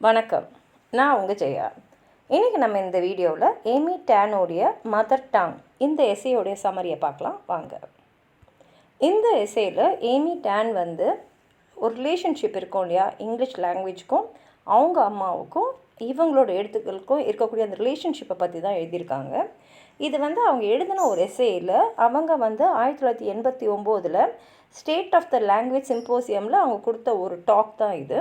வணக்கம், நான் உங்கள் ஜெயா. இன்றைக்கி நம்ம இந்த வீடியோவில் ஏமி டேனோடைய மதர் டங் இந்த எஸ்ஸேயோடைய சம்மரியை பார்க்கலாம் வாங்க. இந்த எஸ்ஸேயில் ஏமி டேன் வந்து ஒரு ரிலேஷன்ஷிப் இருக்கும் இல்லையா, இங்கிலீஷ் லாங்குவேஜ்க்கும் அவங்க அம்மாவுக்கும் இவங்களோட எழுத்துக்களுக்கும் இருக்கக்கூடிய அந்த ரிலேஷன்ஷிப்பை பற்றி தான் எழுதியிருக்காங்க. இது வந்து அவங்க எழுதின ஒரு எஸ்ஸேயில் அவங்க வந்து 1989 ஸ்டேட் ஆஃப் த லாங்குவேஜ் சிம்போசியமில் அவங்க கொடுத்த ஒரு டாக் தான் இது.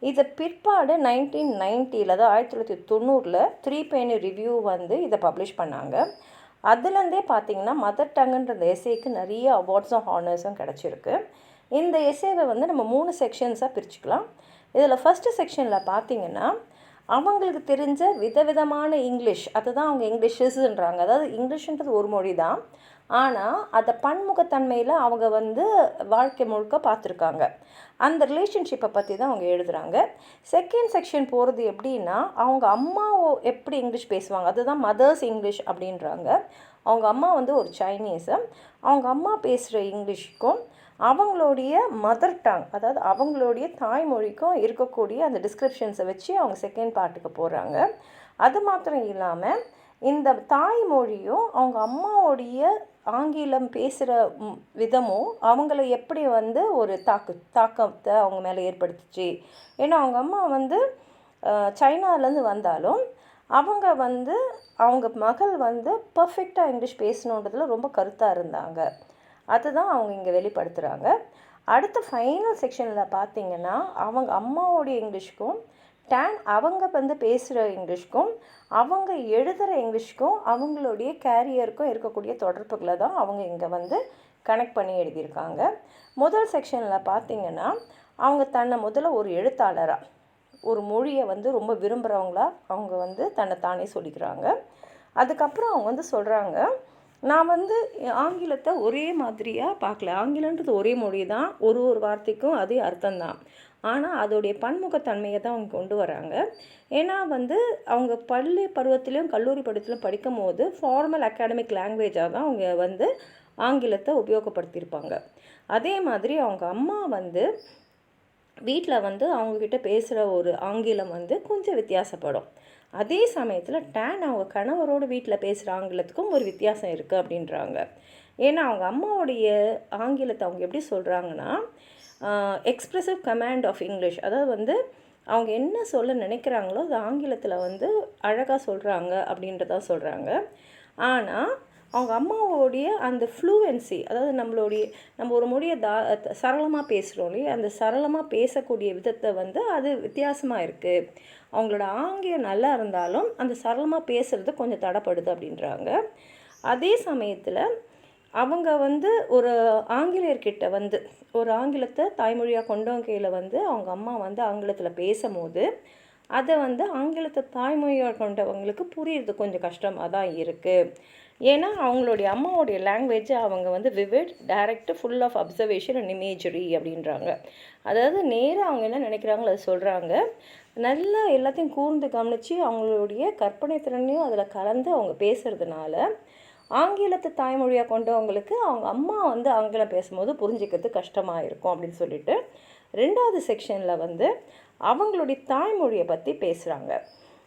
இதை பிற்பாடு 1990 தான் 1990 3 penny ரிவ்யூ வந்து இதை பப்ளிஷ் பண்ணாங்க. அதுலேருந்தே பார்த்திங்கன்னா மதர் டங்குன்ற இந்த எஸ்ஸேக்கு நிறைய அவார்ட்ஸும் ஹானர்ஸும் கிடச்சிருக்கு. இந்த எஸ்ஸேவை வந்து நம்ம 3 செக்ஷன்ஸாக பிரிச்சுக்கலாம். இதில் ஃபஸ்ட்டு செக்ஷனில் பார்த்திங்கன்னா அவங்களுக்கு தெரிஞ்ச விதவிதமான இங்கிலீஷ், அதுதான் அவங்க இங்கிலீஷஸ்ன்றாங்க. அதாவது இங்கிலீஷ்ன்றது ஒரு மொழி தான், ஆனால் அதை பன்முகத்தன்மையில் அவங்க வந்து வாழ்க்கை முழுக்க பார்த்துருக்காங்க. அந்த ரிலேஷன்ஷிப்பை பற்றி தான் அவங்க எழுதுகிறாங்க. செகண்ட் செக்ஷன் போகிறது எப்படின்னா, அவங்க அம்மா எப்படி இங்கிலீஷ் பேசுவாங்க, அதுதான் மதர்ஸ் இங்கிலீஷ் அப்படின்றாங்க. அவங்க அம்மா வந்து ஒரு சைனீஸு. அவங்க அம்மா பேசுகிற இங்கிலீஷுக்கும் அவங்களுடைய மதர் டங், அதாவது அவங்களுடைய தாய்மொழிக்கும் இருக்கக்கூடிய அந்த டிஸ்கிரிப்ஷன்ஸை வச்சு அவங்க செகண்ட் பார்ட்டுக்கு போகிறாங்க. அது மாத்திரம் இல்லாமல் இந்த தாய்மொழியும் அவங்க அம்மாவுடைய ஆங்கிலம் பேசுகிற விதமும் அவங்கள எப்படி வந்து ஒரு தாக்கத்தை அவங்க மேலே ஏற்படுத்துச்சு. ஏன்னா அவங்க அம்மா வந்து சைனாலேருந்து வந்தாலும் அவங்க வந்து அவங்க மகள் வந்து பர்ஃபெக்டாக இங்கிலீஷ் பேசணுன்றதுல ரொம்ப கருத்தாக இருந்தாங்க. அதுதான் அவங்க இங்கே வெளிப்படுத்துகிறாங்க. அடுத்த ஃபைனல் செக்ஷனில் பார்த்திங்கன்னா அவங்க அம்மாவோடைய இங்கிலீஷ்க்கும் டேன் அவங்க வந்து பேசுகிற இங்கிலீஷ்க்கும் அவங்க எழுதுகிற இங்கிலீஷ்க்கும் அவங்களுடைய கேரியருக்கும் இருக்கக்கூடிய தொடர்புகளை தான் அவங்க இங்கே வந்து கனெக்ட் பண்ணி எழுதியிருக்காங்க. முதல் செக்ஷனில் பார்த்திங்கன்னா அவங்க தன்னை முதல்ல ஒரு எழுத்தாளராக, ஒரு மொழியை வந்து ரொம்ப விரும்புகிறவங்களா அவங்க வந்து தன்னை தானே சொல்லிக்கிறாங்க. அதுக்கப்புறம் அவங்க வந்து சொல்கிறாங்க, நான் வந்து ஆங்கிலத்தை ஒரே மாதிரியாக பார்க்கல. ஆங்கிலன்றது ஒரே மொழி தான், ஒரு வார்த்தைக்கும் அதே அர்த்தம்தான். ஆனால் அதோடைய பன்முகத்தன்மையை தான் அவங்க கொண்டு வராங்க. ஏன்னா வந்து அவங்க பள்ளி பருவத்திலையும் கல்லூரி பருவத்திலும் படிக்கும் போது ஃபார்மல் அகாடமிக் லாங்குவேஜாக தான் அவங்க வந்து ஆங்கிலத்தை உபயோகப்படுத்தியிருப்பாங்க. அதே மாதிரி அவங்க அம்மா வந்து வீட்டில் வந்து அவங்கக்கிட்ட பேசுகிற ஒரு ஆங்கிலம் வந்து கொஞ்சம் வித்தியாசப்படும். அதே சமயத்தில் டேன் அவங்க கணவரோடு வீட்டில் பேசுகிற ஆங்கிலத்துக்கும் ஒரு வித்தியாசம் இருக்குது அப்படின்றாங்க. ஏன்னா அவங்க அம்மாவுடைய ஆங்கிலத்தை அவங்க எப்படி சொல்கிறாங்கன்னா, எக்ஸ்ப்ரெசிவ் கமாண்ட் ஆஃப் இங்கிலீஷ், அதாவது வந்து அவங்க என்ன சொல்ல நினைக்கிறாங்களோ அது ஆங்கிலத்தில் வந்து அழகாக சொல்கிறாங்க அப்படின்றத சொல்கிறாங்க. ஆனால் அவங்க அம்மாவோடைய அந்த ஃப்ளூவன்சி, அதாவது நம்ம ஒரு மொழியை சரளமாக பேசுகிறோம் இல்லையா, அந்த சரளமாக பேசக்கூடிய விதத்தை வந்து அது வித்தியாசமாக இருக்குது. அவங்களோட ஆங்கிலம் நல்லா இருந்தாலும் அந்த சரளமாக பேசுகிறது கொஞ்சம் தடைப்படுது அப்படின்றாங்க. அதே சமயத்தில் அவங்க வந்து ஒரு ஆங்கிலேயர்கிட்ட வந்து ஒரு ஆங்கிலத்தை தாய்மொழியாக கொண்டவங்கையில் வந்து அவங்க அம்மா வந்து ஆங்கிலத்தில் பேசும்போது அதை வந்து ஆங்கிலத்தை தாய்மொழியாக கொண்டவங்களுக்கு புரியுறது கொஞ்சம் கஷ்டமாக தான் இருக்குது. ஏன்னா அவங்களுடைய அம்மாவுடைய லாங்குவேஜ் அவங்க வந்து vivid, direct, full of observation and imagery அப்படின்றாங்க. அதாவது நேராக அவங்க என்ன நினைக்கிறாங்களோ அதை சொல்கிறாங்க. நல்லா எல்லாத்தையும் கூர்ந்து கவனித்து அவங்களுடைய கற்பனை திறனையும் அதில் கலந்து அவங்க பேசுகிறதுனால ஆங்கிலத்தை தாய்மொழியாக கொண்டவங்களுக்கு அவங்க அம்மா வந்து ஆங்கிலம் பேசும்போது புரிஞ்சிக்கிறது கஷ்டமாக இருக்கும் அப்படின்னு சொல்லிட்டு 2வது செக்ஷனில் வந்து அவங்களுடைய தாய்மொழியை பற்றி பேசுகிறாங்க.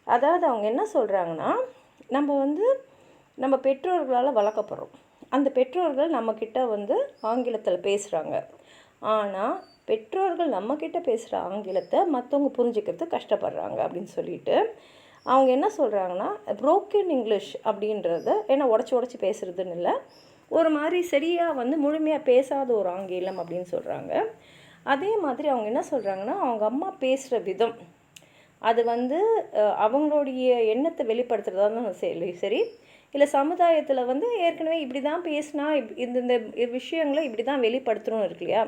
அதாவது அவங்க என்ன சொல்கிறாங்கன்னா, நம்ம பெற்றோர்களால் வளர்க்கப்படுறோம், அந்த பெற்றோர்கள் நம்மக்கிட்ட வந்து ஆங்கிலத்தில் பேசுகிறாங்க. ஆனால் பெற்றோர்கள் நம்மக்கிட்ட பேசுகிற ஆங்கிலத்தை மற்றவங்க புரிஞ்சிக்கிறது கஷ்டப்படுறாங்க அப்படின்னு சொல்லிட்டு அவங்க என்ன சொல்கிறாங்கன்னா, ப்ரோக்கன் இங்கிலீஷ் அப்படின்றத, ஏன்னா உடச்சி பேசுகிறதுன்னு இல்லை, ஒரு மாதிரி சரியாக வந்து முழுமையாக பேசாத ஒரு ஆங்கிலம் அப்படின்னு சொல்கிறாங்க. அதே மாதிரி அவங்க என்ன சொல்கிறாங்கன்னா, அவங்க அம்மா பேசுகிற விதம் அது வந்து அவங்களுடைய எண்ணத்தை வெளிப்படுத்துகிறதா தான் சரி, இல்லை சமுதாயத்தில் வந்து ஏற்கனவே இப்படி தான் பேசினா இந்த விஷயங்களை இப்படி தான் வெளிப்படுத்தணும் இருக்கு இல்லையா,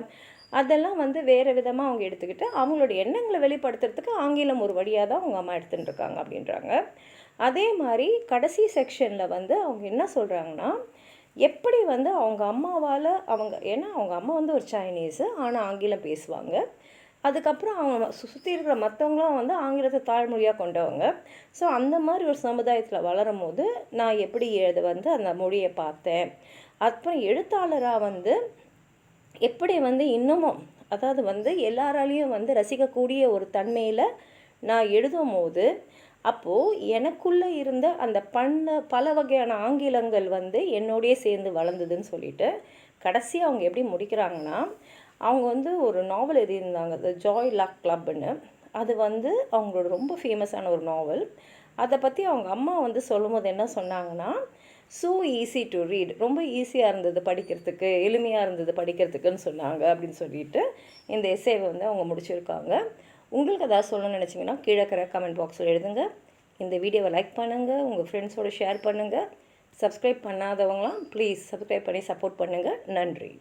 அதெல்லாம் வந்து வேறு விதமாக அவங்க எடுத்துக்கிட்டு அவங்களுடைய எண்ணங்களை வெளிப்படுத்துறதுக்கு ஆங்கிலம் ஒரு வழியாக தான் அவங்க அம்மா எடுத்துகிட்டு இருக்காங்க அப்படின்றாங்க. அதே மாதிரி கடைசி செக்ஷனில் வந்து அவங்க என்ன சொல்கிறாங்கன்னா, எப்படி வந்து அவங்க அம்மாவால் ஏன்னா அவங்க அம்மா வந்து ஒரு சைனீஸு, ஆனால் ஆங்கிலம் பேசுவாங்க. அதுக்கப்புறம் அவங்க சுற்றி இருக்கிற மற்றவங்களாம் வந்து ஆங்கிலத்தை தாய்மொழியாக கொண்டவங்க. ஸோ அந்த மாதிரி ஒரு சமுதாயத்தில் வளரும் போது நான் எப்படி வந்து அந்த மொழியை பார்த்தேன், அப்புறம் எழுத்தாளராக வந்து எப்படி வந்து இன்னமும், அதாவது வந்து எல்லாராலையும் வந்து ரசிக்கக்கூடிய ஒரு தன்மையில் நான் எழுதும் போது அப்போது எனக்குள்ளே இருந்த அந்த பல வகையான ஆங்கிலங்கள் வந்து என்னோடயே சேர்ந்து வளர்ந்ததுன்னு சொல்லிட்டு கடைசியாக அவங்க எப்படி முடிக்கிறாங்கன்னா, அவங்க வந்து ஒரு நாவல் எழுதியிருந்தாங்க, த ஜாய் லக் கிளப்னு. அது வந்து அவங்களோட ரொம்ப ஃபேமஸான ஒரு நாவல். அதை பற்றி அவங்க அம்மா வந்து சொல்லும்போது என்ன சொன்னாங்கன்னா, ஸோ ஈஸி டு ரீட், ரொம்ப ஈஸியாக இருந்தது படிக்கிறதுக்கு, எளிமையாக இருந்தது படிக்கிறதுக்குன்னு சொன்னாங்க அப்படின்னு சொல்லிட்டு இந்த எஸ்ஸேவை வந்து அவங்க முடிச்சிருக்காங்க. உங்களுக்கு ஏதாவது சொல்லணும்னு நினச்சிங்கன்னா கீழே இருக்கிற கமெண்ட் பாக்ஸில் எழுதுங்க. இந்த வீடியோவை லைக் பண்ணுங்கள், உங்கள் ஃப்ரெண்ட்ஸோடு ஷேர் பண்ணுங்கள். சப்ஸ்கிரைப் பண்ணாதவங்களாம் ப்ளீஸ் சப்ஸ்கிரைப் பண்ணி சப்போர்ட் பண்ணுங்கள். நன்றி.